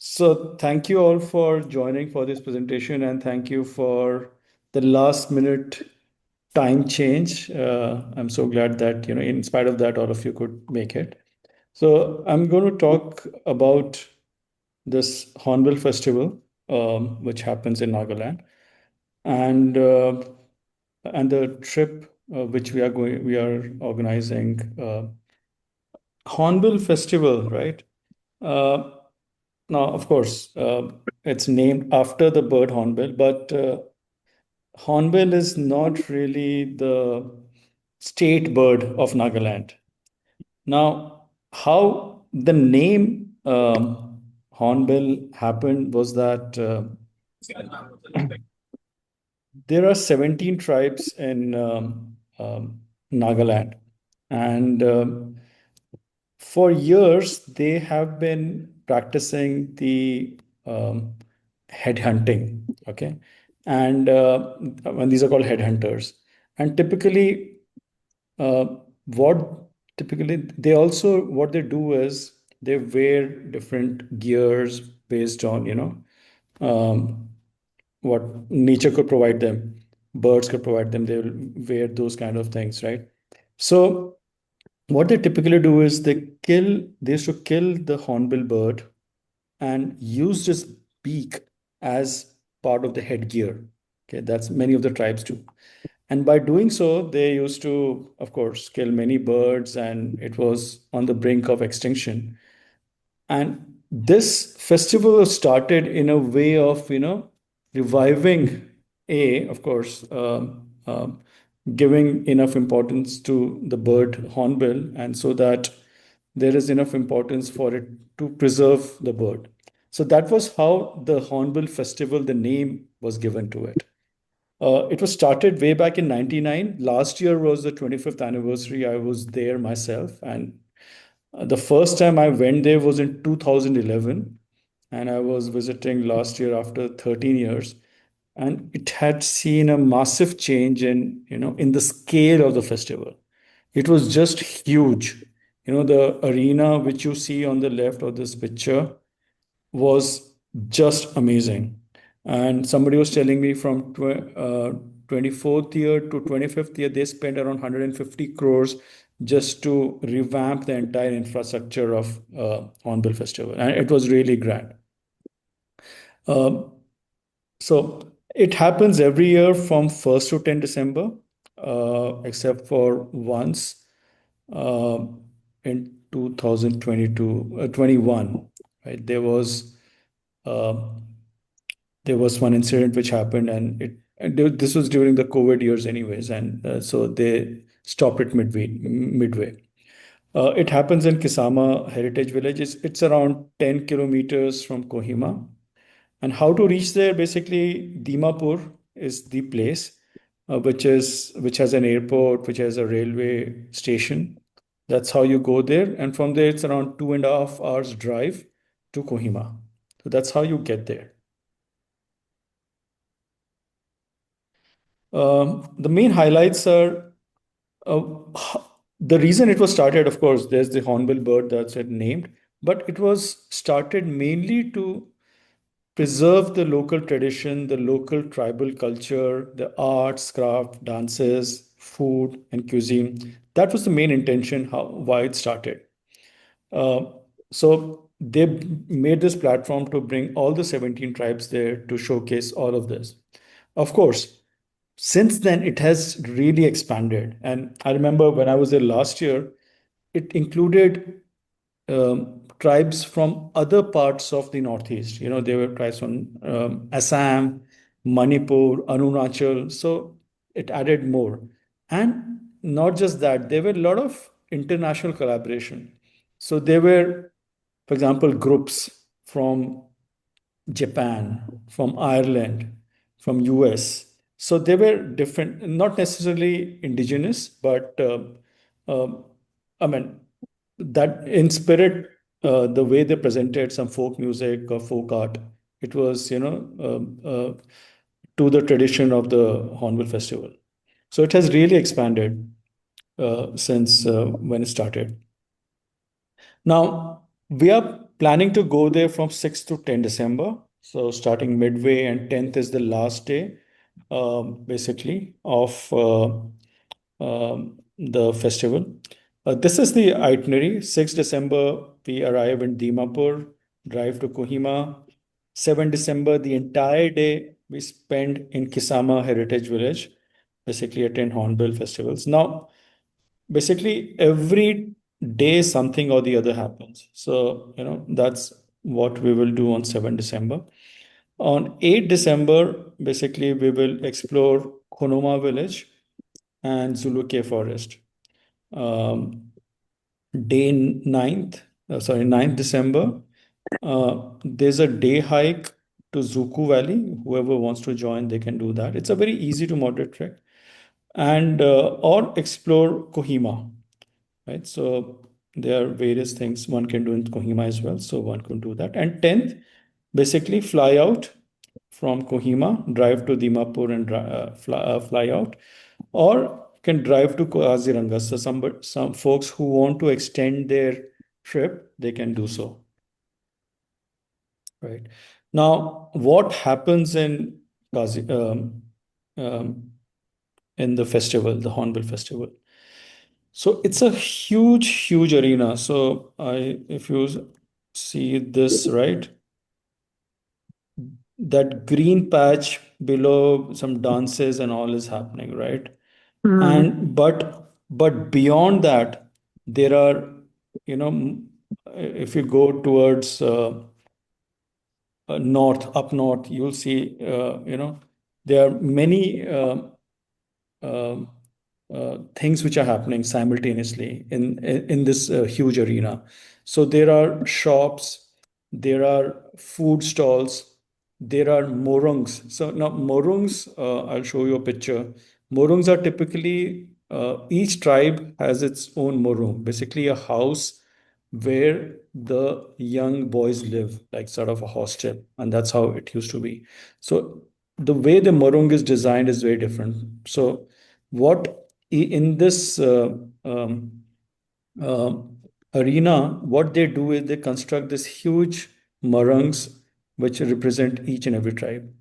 So thank you all for joining for this presentation, and thank you for the last minute time change. I'm so glad that, in spite of that, all of you could make it. So I'm going to talk about this Hornbill Festival, which happens in Nagaland, and the trip which we are organizing. Hornbill Festival, right? Uh, Now, of course, it's named after the bird hornbill, but hornbill is not really the state bird of Nagaland. Now, how the name hornbill happened was that there are 17 tribes in Nagaland, and for years they have been practicing the headhunting. Okay, and when these are called headhunters, and uh, what typically they also what they do is they wear different gears based on um, what nature could provide them, birds could provide them. They will wear those kind of things, right? So what they typically do is they used to kill the hornbill bird and used its beak as part of the headgear. Okay, that's many of the tribes do. And by doing so, they used to, of course, kill many birds, and it was on the brink of extinction. And this festival started in a way of, reviving, of course, giving enough importance to the bird hornbill, and so that there is enough importance for it to preserve the bird. So that was how the Hornbill Festival, the name was given to it. It was started way back in 99. Last year was the 25th anniversary. I was there myself, and the first time I went there was in 2011, and I was visiting last year after 13 years, and it had seen a massive change in the scale of the festival. It was just huge. The arena which you see on the left of this picture was just amazing. And somebody was telling me from 24th year to 25th year, they spent around 150 crores just to revamp the entire infrastructure of Hornbill Festival. And it was really grand. Um, so it happens every year from 1st to 10 December, except for once uh, in 2022, 21. Right? Uh, there was one incident which happened, this was during the COVID years, anyways, and so they stopped it midway. It happens in Kisama Heritage Village. It's around 10 kilometers from Kohima. And how to reach there? Basically, Dimapur is the place, which has an airport, which has a railway station. That's how you go there, and from there it's around 2.5 hours drive to Kohima. So that's how you get there. The main highlights are uh, the reason it was started. Of course, there's the hornbill bird that's it named, but it was started mainly to preserve the local tradition, the local tribal culture, the arts, craft, dances, food, and cuisine. That was the main intention, why it started. Uh, so they made this platform to bring all the 17 tribes there to showcase all of this. Of course, since then, it has really expanded. And I remember when I was there last year, it included tribes from other parts of the Northeast. There were tribes from Assam, Manipur, Arunachal. So it added more. And not just that, there were a lot of international collaboration. So there were, for example, groups from Japan, from Ireland, from US. So they were different, not necessarily indigenous, but I mean, that in spirit, the way they presented some folk music or folk art, it was, to the tradition of the Hornbill Festival. So it has really expanded since when it started. Now, we are Planning to go there from 6th to 10 December. So starting midway, and 10th is the last day, basically, of the festival. This is the itinerary. 6th December, we arrive in Dimapur, drive to Kohima. 7th December, the entire day we spend in Kisama Heritage Village, basically attend Hornbill festivals. Now, basically every day something or the other happens. So, that's what we will do on 7th December. On 8th December, basically we will explore Konoma village and Zulu Cave Forest. Um, Day 9th, sorry, 9th December, there's a day hike to Zuku Valley. Whoever wants to join, they can do that. It's a very easy to moderate trek. And or explore Kohima, right? So there are various things one can do in Kohima as well. So one can do that. And 10th, basically fly out from Kohima, drive to Dimapur and fly out, or can drive to Kaziranga. So some folks who want to extend their trip, they can do so, right? Now, what happens in Kazi, um, in the festival, the Hornbill Festival? So it's a huge, huge arena. So if you see this, right, that green patch below, some dances and all is happening, right? And but beyond that, there are, if you go towards north, up north, you'll see, there are many um things which are happening simultaneously in this huge arena. So there are shops, there are food stalls, there are morungs. So now morungs, I'll show you a picture. Morungs are typically, each tribe has its own morung, basically a house where the young boys live, like sort of a hostel, and that's how it used to be. So the way the morung is designed is very different. So what in this um, arena, what they do is they construct this huge morangs which represent each and every tribe.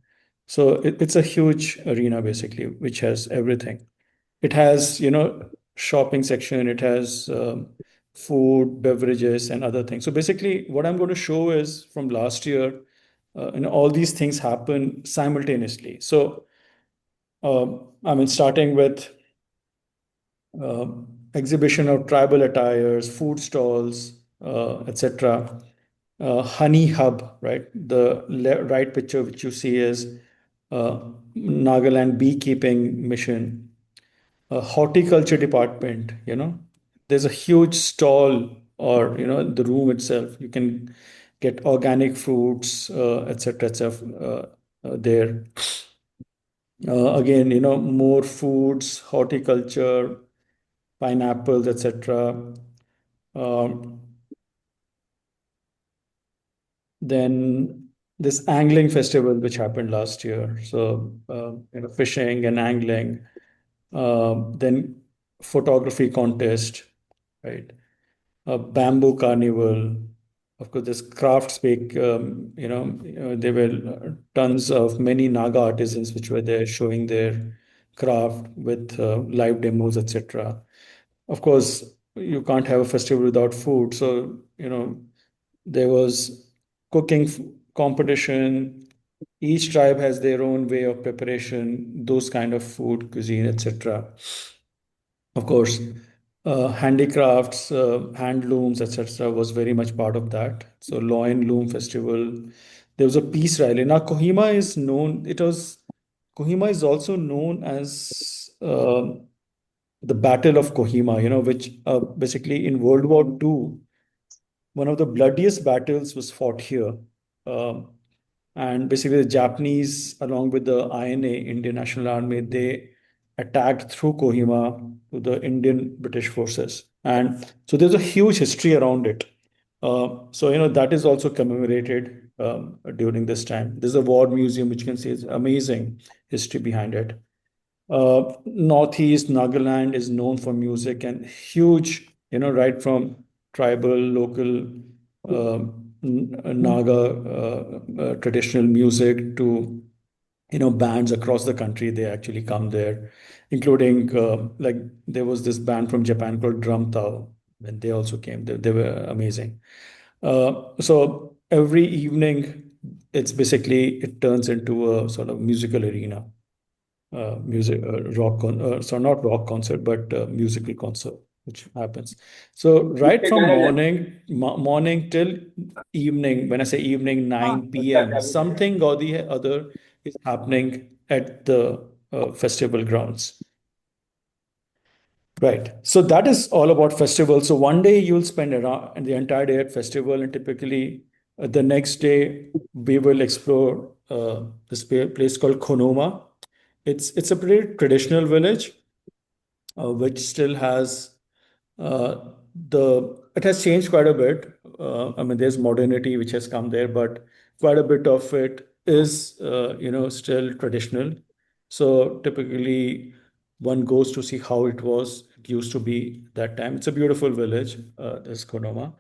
So it's a huge arena basically, which has everything. It has, shopping section. It has food, beverages, and other things. So basically, what I'm going to show is from last year, and all these things happen simultaneously. So, I mean, starting with uh, exhibition of tribal attires, food stalls, etc. Honey hub, right? The right picture which you see is uh, Nagaland beekeeping mission. Horticulture department, there's a huge stall, or the room itself. You can get organic fruits, etc., etc. There. Again, more foods, horticulture, pineapples, etc. Um, then this angling festival, which happened last year. So, fishing and angling. Then photography contest, right? A bamboo carnival. Of course, this craft speak, there were tons of many Naga artisans which were there showing their craft with live demos, etc. Of course, you can't have a festival without food. So, there was cooking competition. Each tribe has their own way of preparation, those kind of food, cuisine, etc. Of course, handicrafts, handlooms, etc., was very much part of that. So, Loin Loom Festival. There was a peace rally. Now, Kohima is also known as the Battle of Kohima, which basically in World War II, one of the bloodiest battles was fought here. Um, and basically, the Japanese, along with the INA, Indian National Army, they attacked through Kohima to the Indian British forces. And so there's a huge history around it. So, that is also commemorated during this time. There's a war museum, which you can see is amazing history behind it. Northeast Nagaland is known for music and huge, right from tribal, local Naga traditional music to bands across the country. They actually come there, including like there was this band from Japan called Drum Tao, and they also came. They were amazing. So every evening, it turns into a sort of musical arena, music so not rock concert, but musical concert, which happens. So right from morning till evening, when I say evening, 9 p.m., something or the other is happening at the festival grounds. Right. So that is all about festival. So one day you'll spend around the entire day at festival, and typically the next day we will explore this place called Konoma. It's a pretty traditional village, which still has the it has changed quite a bit. I mean, there's modernity which has come there, but quite a bit of it is still traditional. So typically, one goes to see how it used to be that time. It's a beautiful village, this Konoma.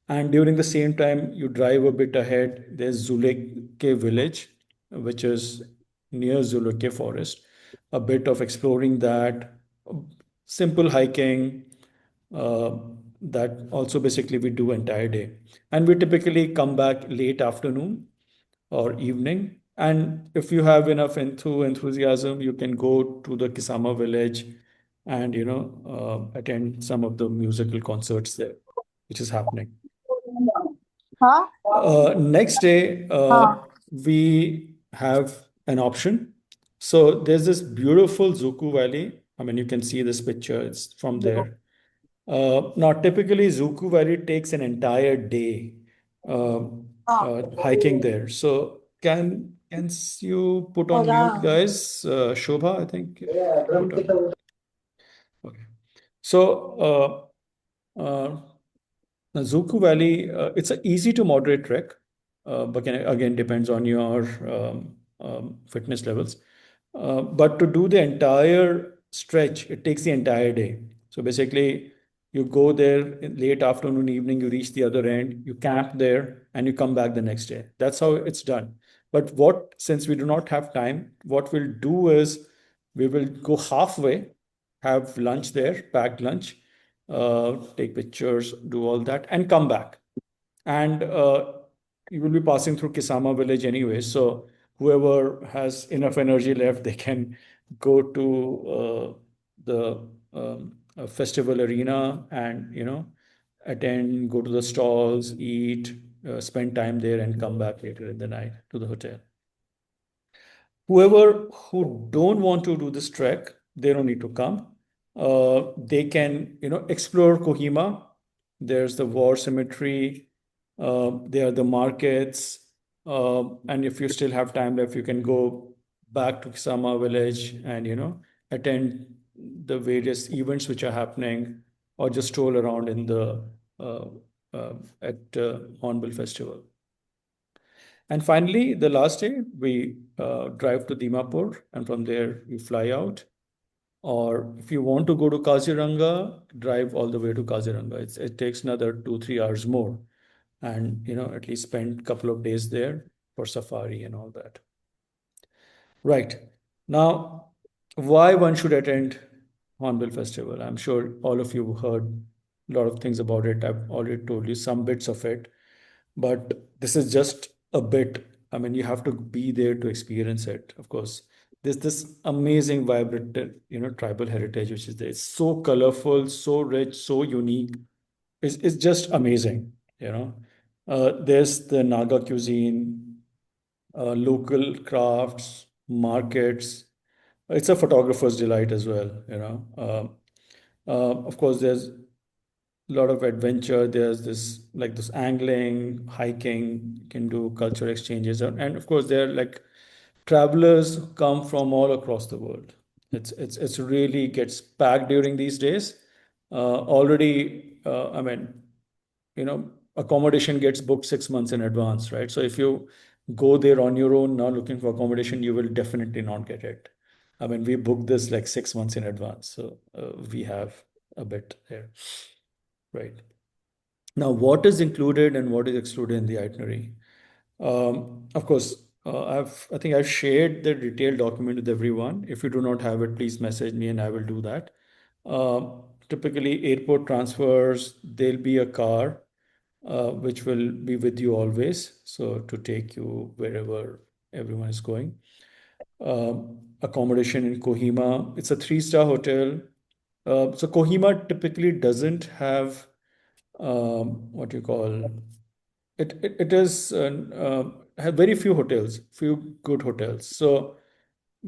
And during the same time, you drive a bit ahead, there's Zuleke village, which is near Zuleke forest. A bit of exploring that, simple hiking, uh, that also basically we do entire day. And we typically come back late afternoon or evening. And if you have enough enthusiasm, you can go to the Kisama village and attend some of the musical concerts there, which is happening. हाँ Next day, हाँ we have an option. So there's this beautiful Zuku Valley. I mean, you can see this picture, it's from there. Now, typically, Zuku Valley takes an entire day uh, hiking there. So, you put हो on mute, रहा guys? Shobha, I think. Put on. Okay. So, now, Zuku Valley, it's an easy to moderate trek, but again depends on your fitness levels. But to do the entire stretch, it takes the entire day. So basically, you go there in late afternoon, evening, you reach the other end, you camp there, and you come back the next day. That's how it's done. But since we do not have time, what we'll do is we will go halfway, have lunch there, packed lunch, take pictures, do all that, and come back. And you will be passing through Kisama village anyway. So whoever has enough energy left, they can go to the festival arena and attend, go to the stalls, eat, spend time there, and come back later in the night to the hotel. Whoever who don't want to do this trek, they don't need to come. They can explore Kohima. There's the war cemetery. There are the markets. And if you still have time left, you can go back to Kisama village and attend the various events which are happening, or just stroll around in the uh, at Hornbill Festival. And finally, the last day, we drive to Dimapur, and from there we fly out. Or if you want to go to Kaziranga, drive all the way to Kaziranga. It takes another 2, 3 hours more, and at least spend a couple of days there for safari and all that. Right. Now, why one should attend Hornbill Festival? I'm sure all of you heard a lot of things about it. I've already told you some bits of it, but this is just a bit. I mean, you have to be there to experience it. Of course, there's this amazing, vibrant, tribal heritage which is there. It's so colorful, so rich, so unique. It's just amazing. There's the Naga cuisine, local crafts, markets. It's a photographer's delight as well. Of course, there's a lot of adventure. There's this angling, hiking. You can do cultural exchanges, and of course, there are like travelers come from all across the world. It's really gets packed during these days. Already, I mean, accommodation gets booked 6 months in advance, right? So if you go there on your own now looking for accommodation, you will definitely not get it. I mean, we booked this like 6 months in advance, so we have a bit there, right? Now, what is included and what is excluded in the itinerary? Of course, I think I've shared the detailed document with everyone. If you do not have it, please message me and I will do that. Typically, airport transfers, there'll be a car which will be with you always, so to take you wherever everyone is going. Accommodation in Kohima, it's a three-star hotel. So Kohima typically doesn't have what you call it is have very few hotels, few good hotels. So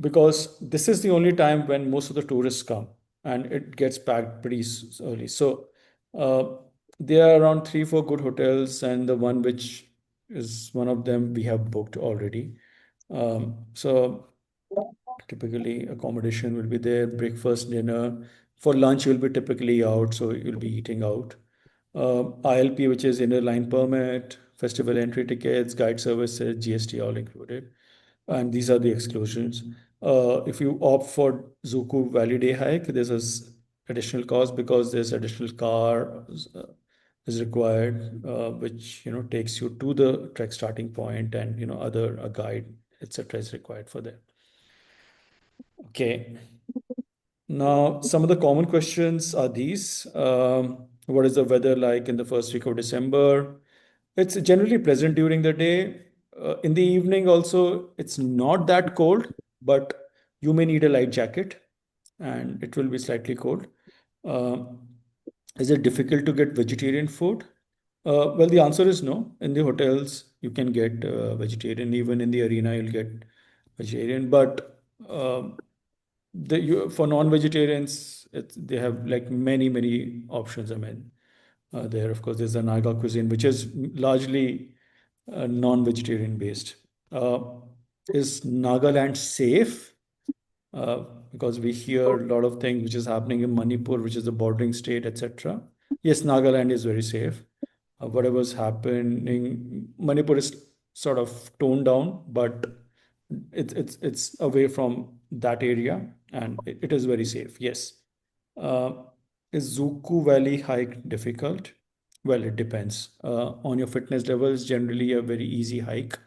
because this is the only time when most of the tourists come and it gets packed pretty early. So uh, there are around three, four good hotels, and the one which is one of them we have booked already. So typically accommodation will be there, breakfast, dinner. For lunch, you'll be typically out, so you'll be eating out. ILP, which is inner line permit, festival entry tickets, guide services, GST all included. And these are the exclusions. If you opt for Zuku Valley Day hike, there's additional cost because there's additional car is required, which takes you to the trek starting point, and other a guide, etc. is required for that. Okay. Now, some of the common questions are these. What is the weather like in the first week of December? It's generally pleasant during the day. In the evening, also, it's not that cold, but you may need a light jacket and it will be slightly cold. Uh, is it difficult to get vegetarian food? Well, the answer is no. In the hotels, you can get vegetarian. Even in the arena, you'll get vegetarian. But for non-vegetarians, they have like many options. I mean, there of course there's a Naga cuisine which is largely non-vegetarian based. Uh, is Nagaland safe? Uh, because we hear a lot of things which is happening in Manipur, which is a bordering state, etc. Yes, Nagaland is very safe. Whatever's happening, Manipur is sort of toned down, but it's away from that area, and it is very safe. Yes. Uh, is Zuku Valley hike difficult? Well, it depends. On your fitness level, it's generally a very easy hike,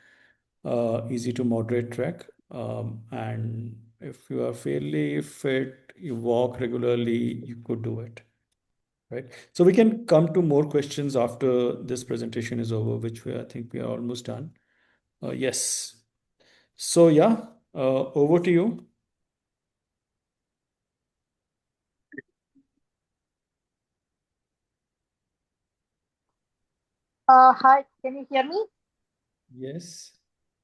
easy to moderate trek. And if you are fairly fit, you walk regularly, you could do it. Right. So we can come to more questions after this presentation is over, which I think we are almost done. Yes. So yeah, over to you. Hi, can you hear me? Yes.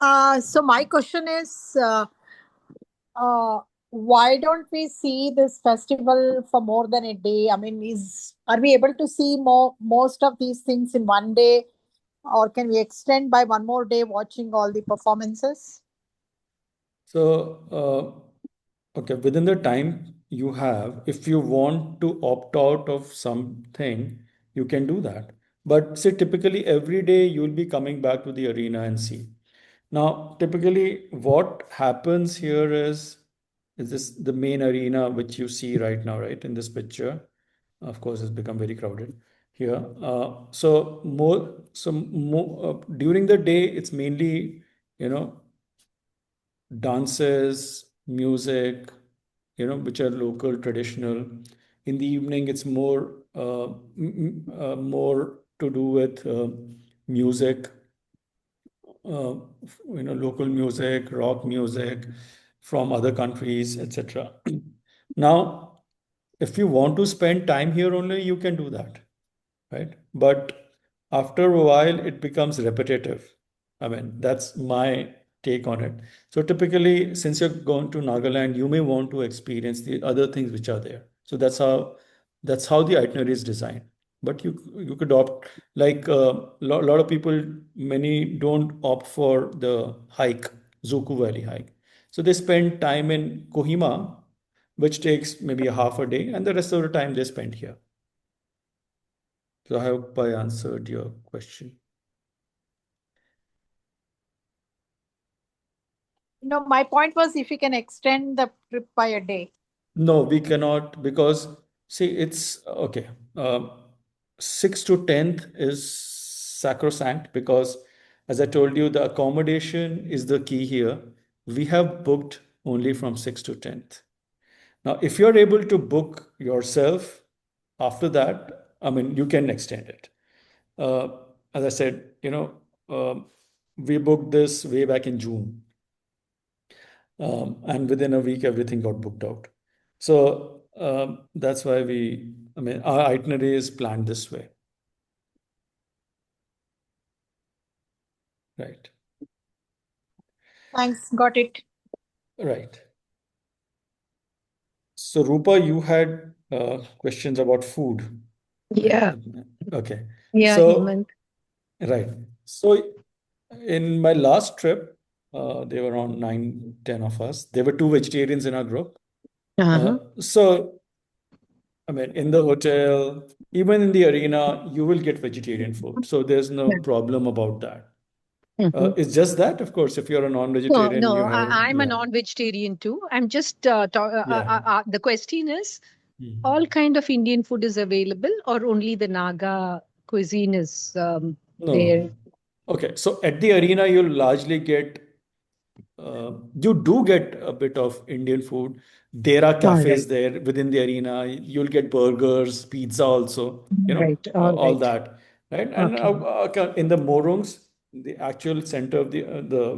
So my question is, uh, why don't we see this festival for more than a day? I mean, are we able to see most of these things in one day, or can we extend by one more day watching all the performances? So, okay, within the time you have, if you want to opt out of something, you can do that. But say typically every day you'll be coming back to the arena and see. Now, typically what happens here is this the main arena which you see right now, right, in this picture. Of course, it's become very crowded here. During the day, it's mainly, you know, dances, music, which are local, traditional. In the evening, it's more to do with music, uh, local music, rock music from other countries, etc. Now, if you want to spend time here only, you can do that, right? But after a while, it becomes repetitive. I mean, that's my take on it. So typically, since you're going to Nagaland, you may want to experience the other things which are there. So that's how the itinerary is designed. But you could opt, like lot of people, many don't opt for the hike, Zuku Valley hike. So they spend time in Kohima, which takes maybe a half a day, and the rest of the time they spend here. So I hope I answered your question. No, my point was if you can extend the trip by a day. No, we cannot because see, it's okay. 6th to 10th is sacrosanct because, as I told you, the accommodation is the key here. We have booked only from 6th to 10th. Now, if you're able to book yourself after that, I mean, you can extend it. Uh, as I said, um, we booked this way back in June, and within a week, everything got booked out. So that's why I mean, our itinerary is planned this way, right? Thanks, got it. Right. So, Rupa, you had questions about food, right? Yeah, Okay. yeah, So, Hemant. right. So, in my last trip, there were around 9, 10 of us. There were two vegetarians in our group. Uh-huh. So, I mean, in the hotel, even in the arena, you will get vegetarian food. So, there's no problem about that. Mm-hmm. It's just that, of course, if you're a No, non-vegetarian, no, you have, I'm a yeah, non-vegetarian too. I'm just yeah. the question is, Hmm. all kind of Indian food is available, or only the Naga cuisine is there? No. Okay, so at the arena, you'll largely get, you do get a bit of Indian food. There are All right, cafes there within the arena. You'll get burgers, pizza also, right, all all right. that, right? And Okay. okay, in the Morungs, the actual center of the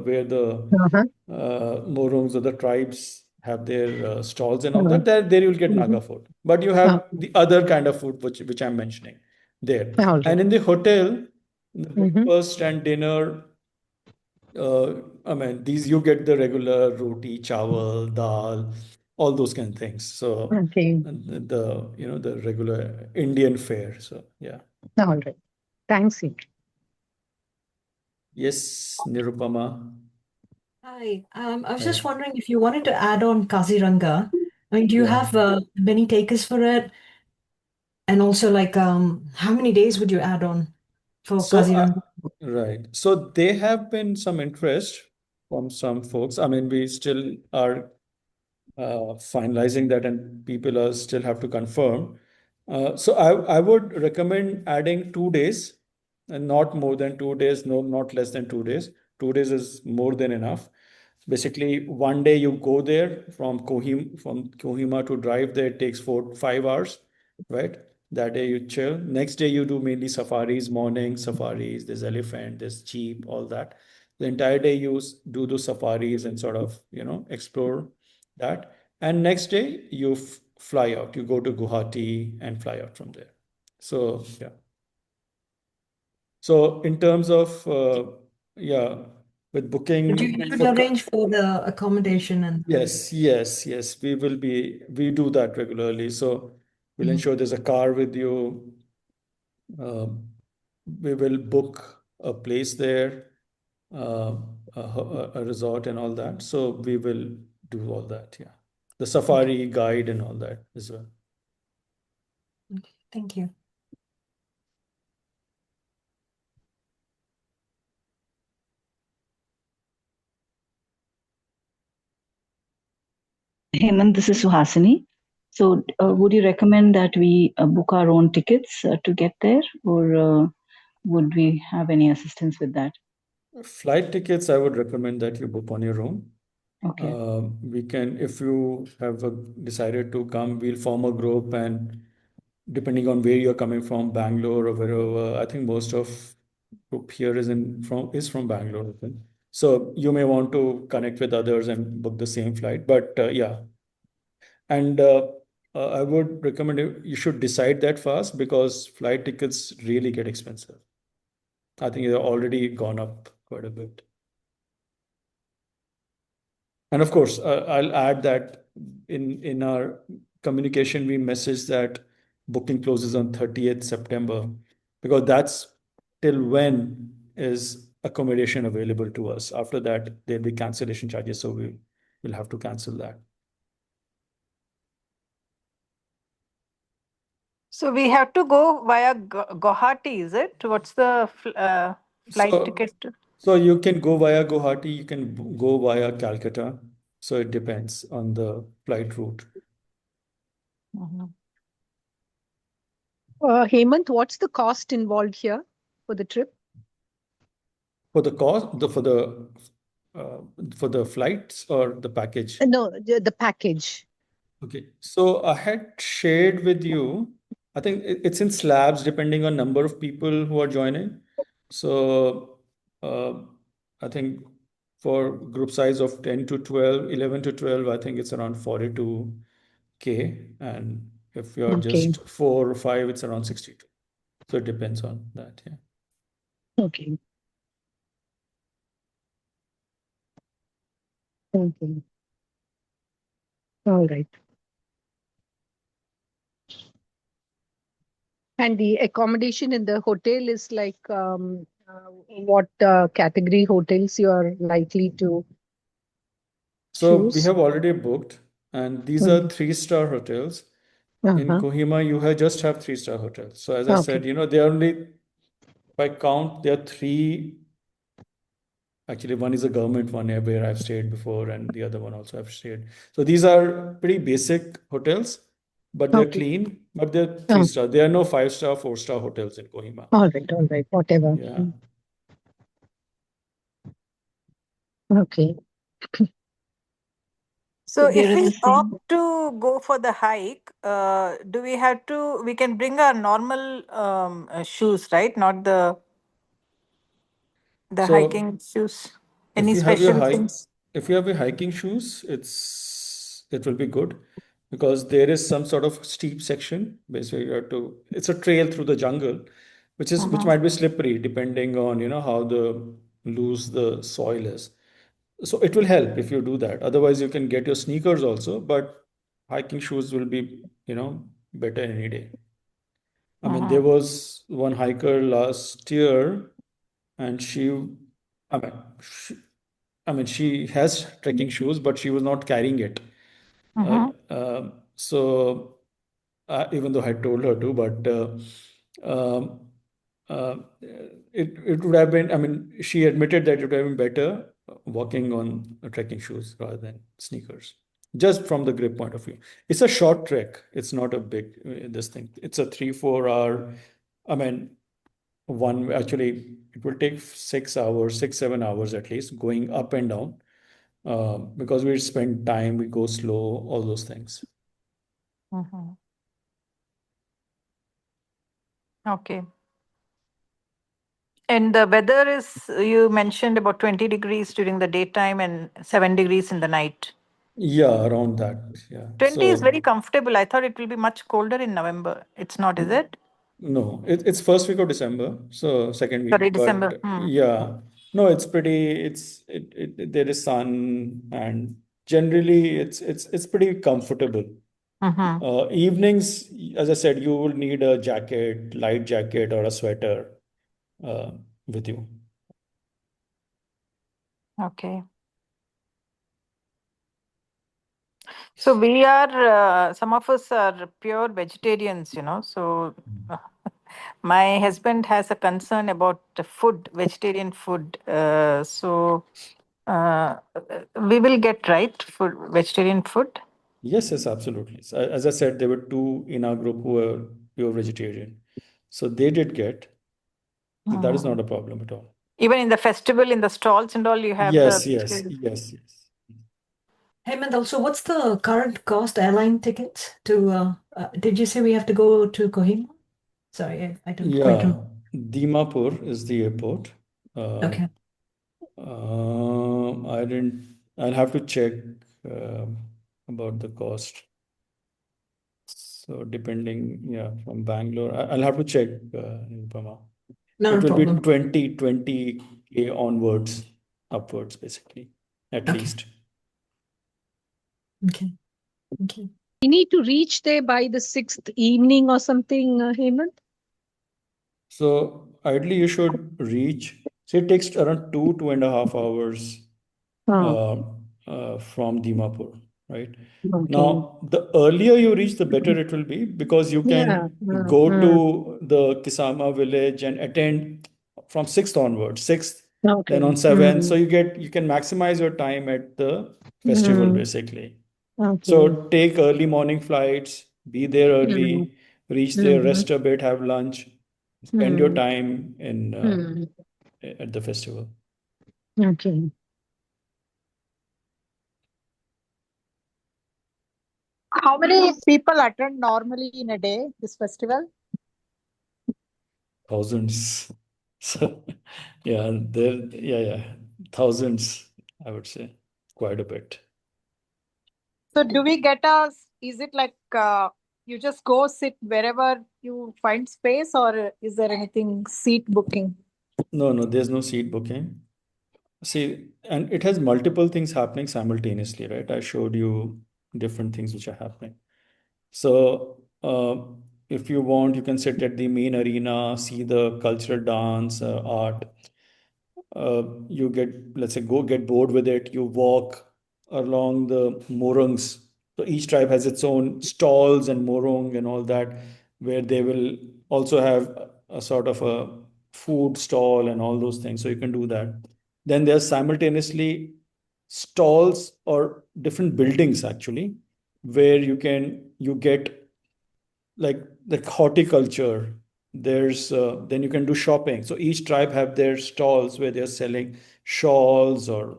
where the Uh-huh. Morungs or the tribes have their stalls and all Uh-huh. that, there you'll get Mhm. Naga food. But you have Okay. the other kind of food which I'm mentioning there. All And right. in the hotel, the Mm-hmm. breakfast and dinner, I mean, these you get the regular roti, chawal, dal, all those kind of things. So Okay. the regular Indian fare. So yeah. All right. Thanks, Hemant. Yes, Nirupama. Hi. I was just Hi. wondering if you wanted to add on Kaziranga. I mean, do you Yeah. have many takers for it? And also, like, how many days would you add on for So Kaziranga? right. So there have been some interest from some folks. I mean, we still are finalizing that, and people are still have to confirm. So I would recommend adding 2 days, and not more than 2 days, no, not less than 2 days. 2 days is more than enough. Basically, one day you go there from Kohima to drive there, it takes 4 5 hours, right? That day you chill. Next day you do mainly safaris, morning safaris, there's elephant, there's jeep, all that. The entire day you do those safaris and sort of, explore that. And next day you fly out. You go to Guwahati and fly out from there. So yeah. So in terms of yeah, with But you booking should for arrange for the accommodation and yes, yes, yes. We do that regularly. So we'll Mhm. ensure there's a car with you. Um, we will book a place there, uh, a resort and all that. So we will do all that. Yeah. The Okay. safari guide and all that as well. Okay. Thank you. Hemant, this is Suhasini. So, would you recommend that we book our own tickets to get there, or would we have any assistance with that? Flight tickets, I would recommend that you book on your own. Okay. We can, if you have decided to come, we'll form a group, and depending on where you're coming from, Bangalore or wherever, I think most of group here is from Bangalore. I think. So you may want to connect with others and book the same flight. But yeah, and I would recommend you should decide that fast because flight tickets really get expensive. I think they're already gone up quite a bit. And of course, I'll add that in our communication, we message that booking closes on 30th September because that's till when is accommodation available to us. After that, there'll be cancellation charges, so we'll have to cancel that. So we have to go via Guwahati, is it? What's the flight So, ticket? so you can go via Guwahati, you can go via Calcutta. So it depends on the flight route. Mhm. Hemant, what's the cost involved here for the trip? For the cost, uh, for the flights or the package? No, the package. Okay, so I had shared with you, I think it's in slabs depending on number of people who are joining. So uh, I think for group size of 10 to 12, 11 to 12, I think it's around 42K. And if you're Okay. just 4 or 5, it's around 62. So it depends on that. Yeah. Okay. Okay. All right. And the accommodation in the hotel is like what category hotels you are likely to So we choose? have already booked, and these are Mm. 3-star hotels. In Uh-huh. Kohima, you have just have 3-star hotels. So as I Okay. said, they are only, if I count, there are three. Actually, one is a government one where I've stayed before, and the other one also I've stayed. So these are pretty basic hotels, but they're Okay. clean, but they're three Oh, star. There are no 5-star, 4-star hotels in Kohima. all right. All right. Whatever. Yeah. Mm. Okay. So So there if is we the same. opt to go for the hike, do we have to, we can bring our normal shoes, right? Not the So hiking shoes. if Any you have your special hike, things? if you have your hiking shoes, it will be good because there is some sort of steep section. Basically, you have to. It's a trail through the jungle, which Mm-hmm. might be slippery depending on how the loose the soil is. So it will help if you do that. Otherwise, you can get your sneakers also, but hiking shoes will be better any day. I mean, there Mm-hmm. was one hiker last year, and I mean, she has trekking shoes, but she was not carrying it. Uh, Mm-hmm. so even though I told her to, but um, uh, it would have been. I mean, she admitted that it would have been better walking on trekking shoes rather than sneakers. Just from the grip point of view, it's a short trek. It's not a big this thing. It's a 3-4 hour. I mean, one actually it will take 6 hours, 6-7 hours at least going up and down because we spend time, we go slow, all those things. Mm-hmm. Okay. And the weather is, you mentioned about 20 degrees during the daytime and 7 degrees in the night. Yeah, around that. Yeah. 20 is very So comfortable. I thought it will be much colder in November. It's not, is it? no, it's first week of December, so second Sorry, week. December. But yeah, no, it's pretty. There is sun, and generally it's pretty comfortable. Mm-hmm. Evenings, as I said, you will need a jacket, light jacket, or a sweater uh, with you. Okay. So we are, some of us are pure vegetarians, So my husband has a concern about the food, vegetarian food. Uh, we will get right for vegetarian food. Yes, yes, absolutely. So, as I said, there were two in our group who were pure vegetarian, so they did get. So that is Mm. not a problem at all. Even in the festival, in the stalls and all, you have the Yes, yes, vegetarian. yes, yes. Hemant, also, what's the current cost airline tickets to, did you say we have to go to Kohima? Sorry, I don't quite Yeah, remember. Dimapur is the airport. Uh, Okay. I didn't. I'll have to check about the cost. So depending, yeah, from Bangalore, I'll have to check in Pama. Not It a will be problem. 20K onwards, upwards, basically, at Okay. least. Okay. Okay. We need to reach there by the 6th evening or something, Hemant? So ideally, you should reach. So it takes around 2.5 hours Oh, uh, from Dimapur, right? okay. Now, the earlier you reach, the better it will be because you Yeah. can go to the Kisama village and attend from 6th onwards, 6th, then Okay. on 7th. So you can maximize your time at the festival Mm. basically. Okay. So take early morning flights, be there Mm. early, reach there, rest a bit, have lunch, spend your time in at the festival. Okay. How many people attend normally in a day, this festival? Thousands. So yeah, thousands, I would say, quite a bit. So do we get is it like you just go sit wherever you find space, or is there anything seat booking? No, there's no seat booking. See, and it has multiple things happening simultaneously, right? I showed you different things which are happening. So, if you want, you can sit at the main arena, see the cultural dance, art. You get, let's say, go get bored with it. You walk along the morongs. So each tribe has its own stalls and morong and all that, where they will also have a sort of a food stall and all those things. So you can do that. Then there's simultaneously stalls or different buildings actually, where you get like horticulture. There's then you can do shopping. So each tribe have their stalls where they're selling shawls or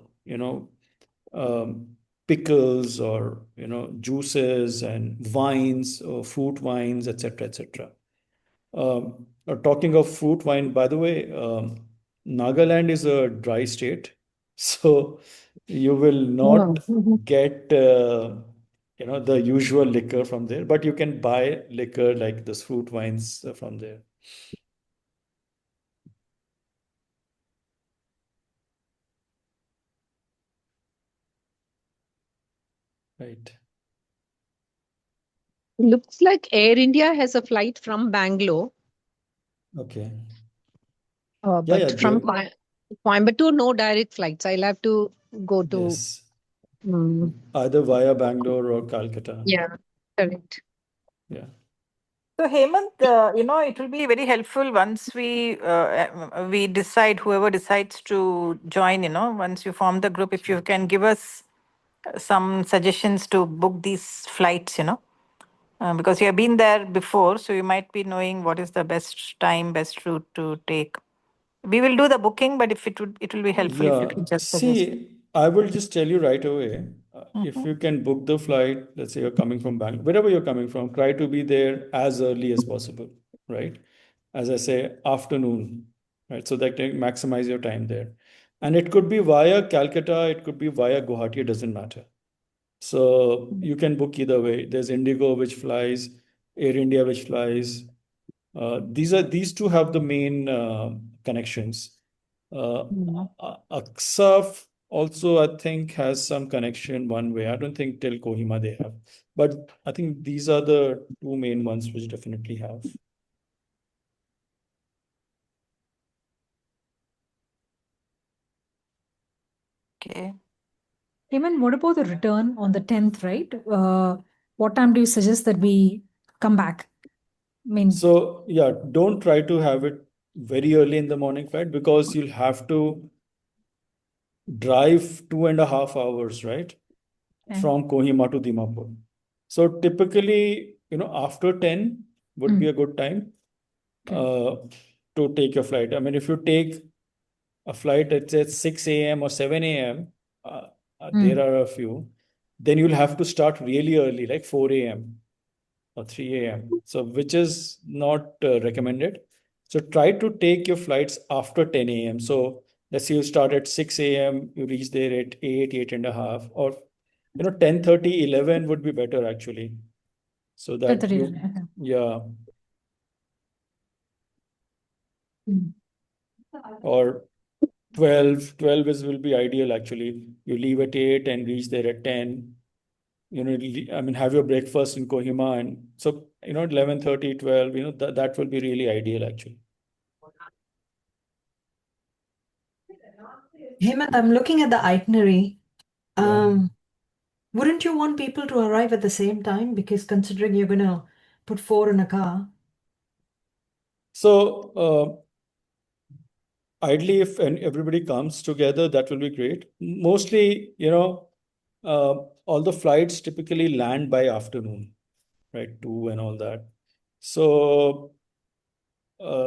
um, pickles or juices and wines or fruit wines, etc., etc. Talking of fruit wine, by the way, Nagaland is a dry state, so you will not get the usual liquor from there, but you can buy liquor like this fruit wines from there. Right. Looks like Air India has a flight from Bangalore, Okay. but from Coimbatore, no direct flights. I'll have to go to. Yes. Either via Bangalore or Calcutta. Yeah, correct. Yeah. So Hemant, it will be very helpful once we decide, whoever decides to join, once you form the group, if you can give us some suggestions to book these flights, because you have been there before, so you might be knowing what is the best time, best route to take. We will do the booking, but if it will be helpful if you Yeah. can just suggest. See, I will just tell you right away. If you can book the flight, let's say you're coming from Bangalore, wherever you're coming from, try to be there as early as possible, right? As I say, afternoon, right? So that you maximize your time there. And it could be via Calcutta, it could be via Guwahati, it doesn't matter. So you can book either way. There's Indigo, which flies, Air India, which flies. These two have the main connections. Aksaf also, I think, has some connection one way. I don't think till Kohima they have, but I think these are the two main ones which definitely have. Okay. Heyman, what about the return on the 10th, right? What time do you suggest that we come back? I mean, So yeah, don't try to have it very early in the morning flight because you'll have to drive 2.5 hours, right? From Kohima to Dimapur. So typically, after 10 would be a good time to take your flight. I mean, if you take a flight at say 6 a.m. or 7 a.m., there are a few, then you'll have to start really early, like 4 a.m. or 3 a.m. So, which is not recommended. So, try to take your flights after 10 a.m. So, let's say you start at 6 a.m., you reach there at 8, 8.5, or 10:30, 11 would be better actually. So that 10:30, you, yeah. Or 12 will be ideal actually. You leave at 8 and reach there at 10. I mean, have your breakfast in Kohima, and so 11:30, 12. That will be really ideal actually. Hemant, I'm looking at the itinerary. Yeah. Wouldn't you want people to arrive at the same time? Because considering you're going to put 4 in a car. So ideally, if everybody comes together, that will be great. Mostly, all the flights typically land by afternoon, right? 2 and all that. So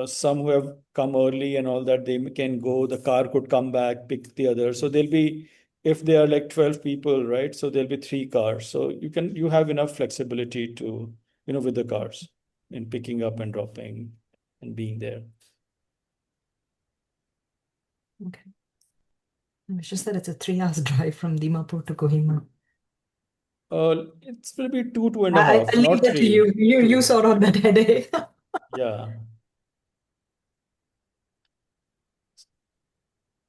some who have come early and all that, they can go, the car could come back, pick the other. So there'll be, if there are like 12 people, right? So there'll be 3 cars. So you have enough flexibility to, with the cars in picking up and dropping and being there. Okay. It's just that it's a 3 hours drive from Dimapur to Kohima. It will be 2.5, I'll leave not that to 3. you. You 2. sort out that headache. Yeah.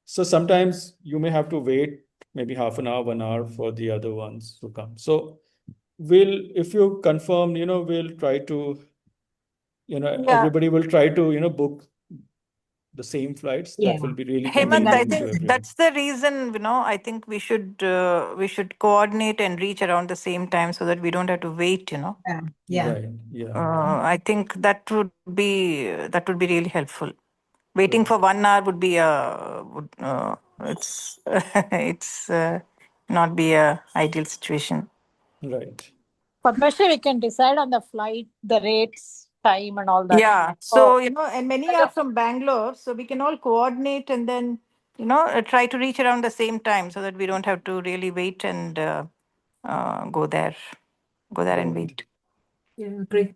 So sometimes you may have to wait maybe half an hour, 1 hour for the other ones to come. So if you confirm, we'll try to, Yeah. everybody will try to, book the same flights. Yeah. That will be really Hemant, I convenient to think everyone. that's the reason, I think we should coordinate and reach around the same time so that we don't have to wait, Yeah. Right. Yeah. I think that would be really helpful. Waiting for 1 hour would be it's it's not be a ideal situation. Right. Padmashri, we can decide on the flight, the rates, time, and all that. Yeah. So, and many are from Bangalore, so we can all coordinate and then, try to reach around the same time so that we don't have to really wait and go there and wait. Yeah, great.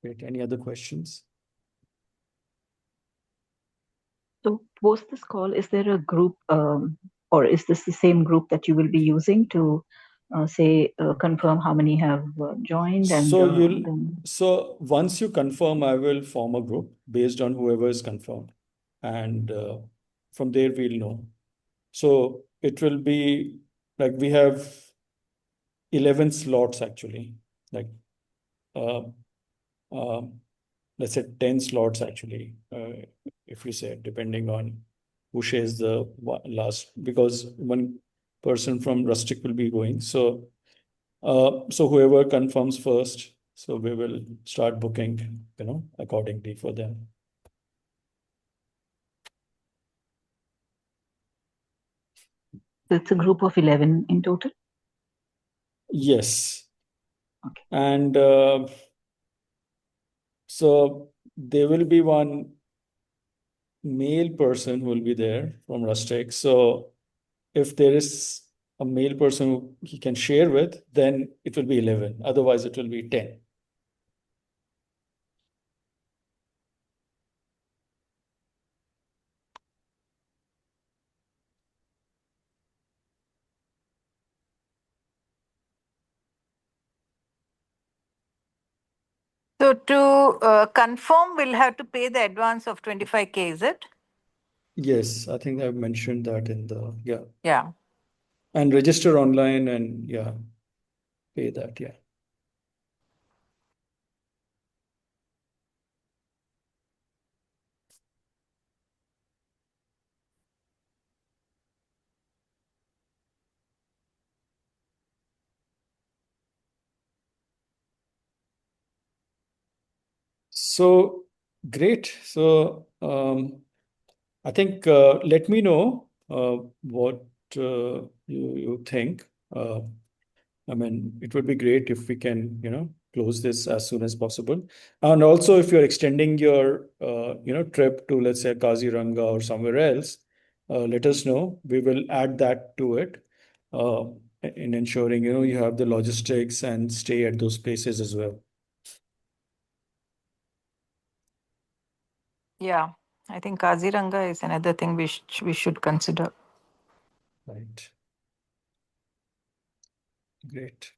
Great. Any other questions? So post this call, is there a group, or is this the same group that you will be using to confirm how many have joined? And So once you confirm, I will form a group based on whoever is confirmed, and from there we'll know. So it will be like we have 11 slots actually, like uh, let's say 10 slots actually, if we say, depending on who shares the last, because one person from Rustik will be going. So whoever confirms first, so we will start booking, accordingly for them. So it's a group of 11 in total? Yes. Okay. And so there will be one male person who will be there from Rustik. So if there is a male person who he can share with, then it will be 11. Otherwise, it will be 10. So to confirm, we'll have to pay the advance of 25K, is it? Yes, I think I've mentioned that in the, Yeah. And register online and pay that, So great. So I think let me know what you think. I mean, it would be great if we can, close this as soon as possible. And also, if you're extending your, trip to, let's say, Kaziranga or somewhere else, let us know. We will add that to it uh, in ensuring, you have the logistics and stay at those places as well. Yeah. I think Kaziranga is another thing we should consider. Right. Great.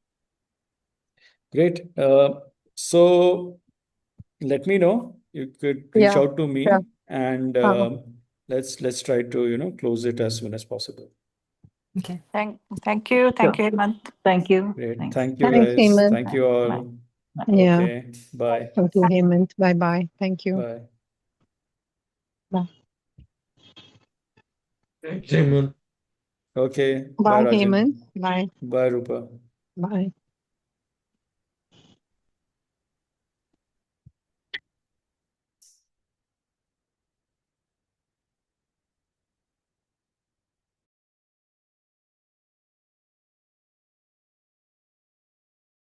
Great. So let me know. You could reach Yeah, out to me, sure. and let's try to close it as soon as possible. Okay. Thank you. Thank Sure. you, Hemant. Thank you. Great. Thanks. Thank you, Thanks, guys. Hemant. Thank you all. Bye. Yeah. Okay. Bye. Okay, Hemant. Bye-bye. Thank you. Bye. Bye. Thanks, Hemant. Okay. Bye, Bye, Rajan. Hemant. Bye. Bye, Rupa. Bye.